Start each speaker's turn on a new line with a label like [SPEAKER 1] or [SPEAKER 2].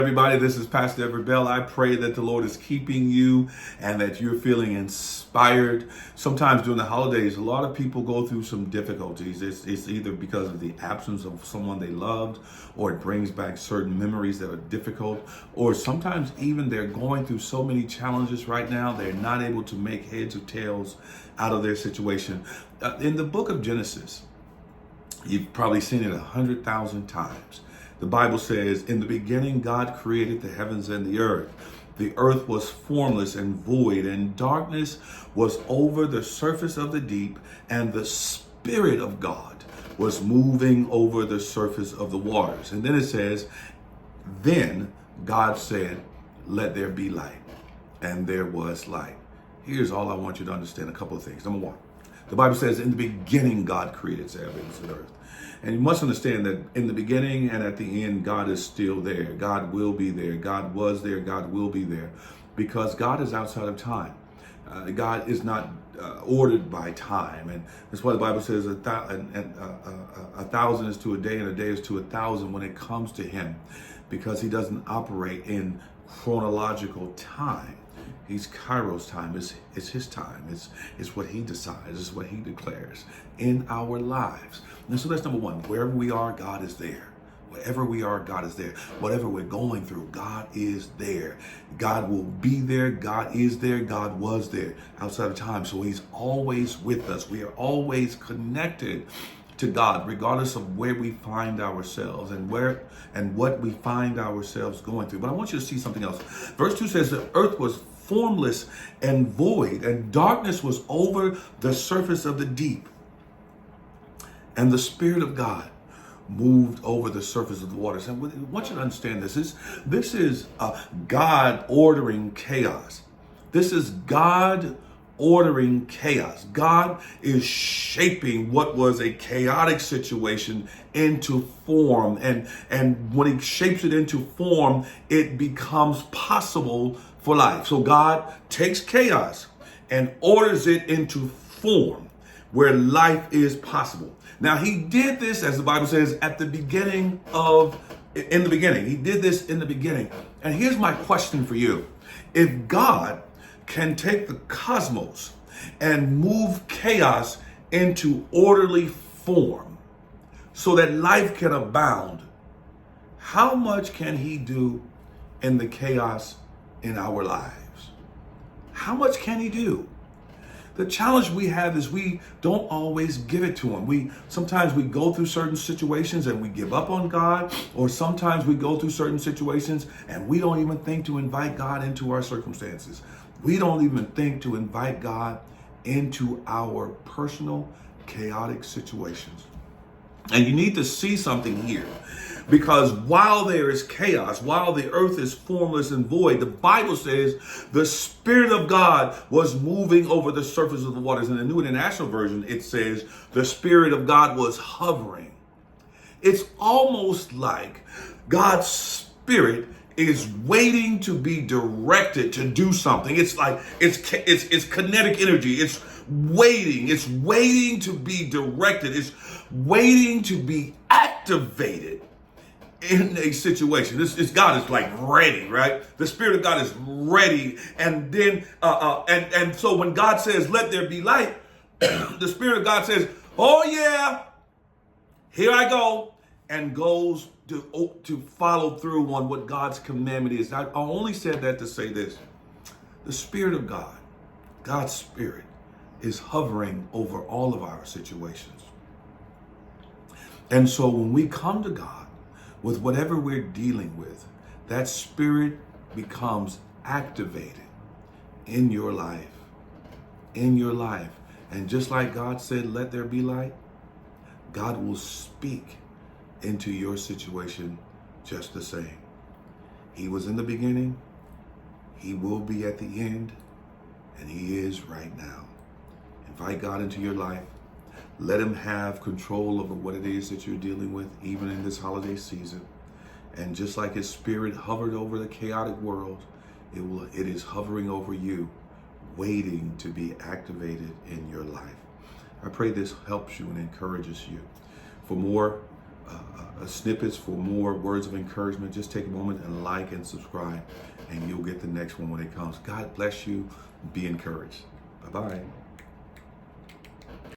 [SPEAKER 1] Everybody, this is Pastor Everett Bell. I pray that the Lord is keeping you and that you're feeling inspired. Sometimes during the holidays, a lot of people go through some difficulties. It's either because of the absence of someone they loved, or it brings back certain memories that are difficult, or sometimes even they're going through so many challenges right now, they're not able to make heads or tails out of their situation. In the book of Genesis, you've probably seen it 100,000 times. The Bible says, in the beginning, God created the heavens and the earth. The earth was formless and void, and darkness was over the surface of the deep, and the Spirit of God was moving over the surface of the waters. And then it says, then God said, let there be light. And there was light. Here's all I want you to understand, a couple of things. Number one, the Bible says, in the beginning, God created the heavens and earth. And you must understand that in the beginning and at the end, God is still there. God will be there. God was there. God will be there. Because God is outside of time. God is not ordered by time. And that's why the Bible says a thousand is to a day and a day is to 1,000 when it comes to him. Because he doesn't operate in chronological time. He's Kairos time. It's his time. It's what he decides. It's what he declares in our lives. And so that's number one. Wherever we are, God is there. Wherever we are, God is there. Whatever we're going through, God is there. God will be there. God is there. God was there outside of time. So he's always with us. We are always connected to God, regardless of where we find ourselves and what we find ourselves going through. But I want you to see something else. Verse 2 says the earth was formless and void, and darkness was over the surface of the deep. And the Spirit of God moved over the surface of the waters. And I want you to understand this. This is God ordering chaos. This is God ordering chaos. God is shaping what was a chaotic situation into form. And when he shapes it into form, it becomes possible for life. So God takes chaos and orders it into form where life is possible. Now, he did this, as the Bible says, in the beginning. He did this in the beginning. And here's my question for you. If God can take the cosmos and move chaos into orderly form so that life can abound, how much can he do in the chaos in our lives? How much can he do? The challenge we have is we don't always give it to him. Sometimes we go through certain situations and we give up on God, or sometimes we go through certain situations and we don't even think to invite God into our circumstances. We don't even think to invite God into our personal chaotic situations. And you need to see something here, because while there is chaos, while the earth is formless and void, the Bible says the Spirit of God was moving over the surface of the waters. In the New International Version, it says the Spirit of God was hovering. It's almost like God's Spirit is waiting to be directed to do something. It's like it's kinetic energy. It's waiting to be directed. It's waiting to be activated in a situation. This God is like ready, right? The Spirit of God is ready. And then and so when God says, let there be light, the Spirit of God says, oh yeah, here I go, and goes to follow through on what God's commandment is. I only said that to say this. The Spirit of God, God's Spirit, is hovering over all of our situations. And so when we come to God with whatever we're dealing with, that Spirit becomes activated in your life. In your life. And just like God said, let there be light, God will speak into your situation just the same. He was in the beginning, he will be at the end, and he is right now. Invite God into your life. Let him have control over what it is that you're dealing with, even in this holiday season. And just like his Spirit hovered over the chaotic world, it is hovering over you, waiting to be activated in your life. I pray this helps you and encourages you. For more snippets, for more words of encouragement, just take a moment and like and subscribe, and you'll get the next one when it comes. God bless you. Be encouraged. Bye-bye.